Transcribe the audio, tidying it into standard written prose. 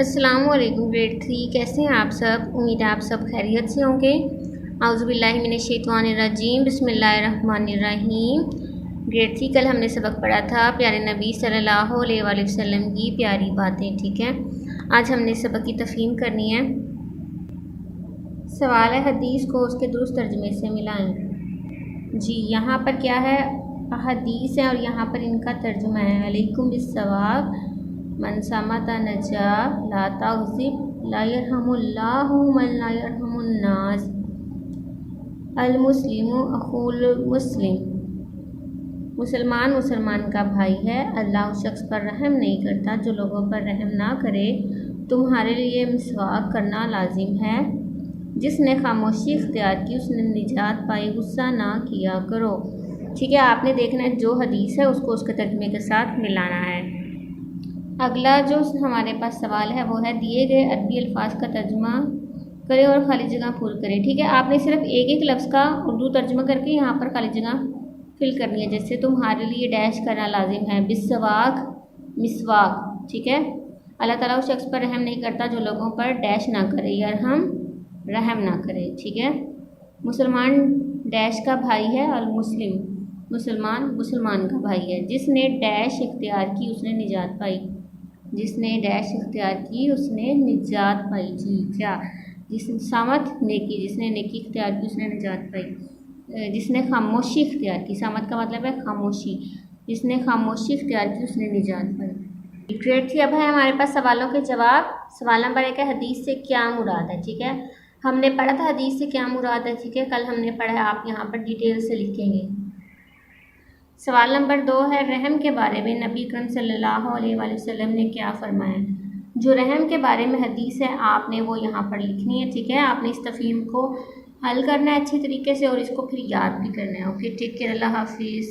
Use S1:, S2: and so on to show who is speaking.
S1: अस्सलाम वालेकुम ग्रेड 3 कैसे हैं आप सब। उम्मीद है आप सब खैरियत से होंगे। आउज़ु बिल्लाहि मिनश्शैतानिर्रजीम बिस्मिल्लाहिर्रहमानिर्रहीम। ग्रेड 3 कल हमने सबक पढ़ा था प्यारे नबी सल्लल्लाहु अलैहि वसल्लम की प्यारी बातें। ठीक है, आज हमने सबक की तफहीम करनी है। सवाल है हदीस को उसके दुरुस्त तर्जुमे से मिलाएं। जी, यहाँ पर क्या है, हदीस है और यहाँ पर इनका तर्जुमा है अलैकुम बिस्सवाब मन समता नजा ला तग़ज़िब ला यरहमुल्लाहु मन ला यरहमुन्नास अल मुस्लिमु अखुल मुस्लिम। मुसलमान मुसलमान का भाई है, अल्लाह उस शख्स पर रहम नहीं करता जो लोगों पर रहम ना करे। तुम्हारे लिए मिसवाक करना लाजिम है, जिसने खामोशी इख्तियार की उसने निजात पाई, गुस्सा ना किया करो। ठीक है, आपने देखना है जो हदीस है उसको उसके तर्जुमे के साथ मिलाना है। अगला जो हमारे पास सवाल है वो है दिए गए अरबी अल्फाज का तर्जुमा करें और खाली जगह पूरी करें। ठीक है, आपने सिर्फ एक एक लफ्ज़ का उर्दू तर्जुमा करके यहाँ पर खाली जगह फिल करनी है। जैसे तुम्हारे लिए डैश करना लाजिम है, बिस्सवाक मिसवाक। ठीक है, अल्लाह ताला उस शख्स पर रहम नहीं करता जो लोगों पर डैश ना करे, यरहम रहम ना करे। ठीक है, मुसलमान डैश का भाई है और मुस्लिम मुसलमान मुसलमान का भाई है। जिसने डैश इख्तियार की उसने निजात पाई, जिसने डैश इख्तियार की उसने निजात पाई। जी क्या, जिसने सामत नेकी, जिसने नेकी इख्तियार की उसने निजात पाई। जिसने खामोशी इख्तियार की, सामत का मतलब है खामोशी, जिसने खामोशी इख्तियार की उसने निजात पाई। ग्रेड 3 अब है हमारे पास सवालों के जवाब। सवाल नंबर 1 है हदीस से क्या मुराद है। ठीक है, हमने पढ़ा था हदीस से क्या मुराद है। ठीक है, कल हमने पढ़ा है, आप यहाँ पर डिटेल से लिखेंगे। सवाल नंबर 2 है रहम के बारे में नबी अकरम सल्लल्लाहु अलैहि वसल्लम ने क्या फरमाया। जो रहम के बारे में हदीस है आपने वो यहाँ पर लिखनी है। ठीक है, आपने इस तफहीम को हल करना है अच्छी तरीके से और इसको फिर याद भी करना है। ओके, टेक केयर, अल्लाह हाफिज़।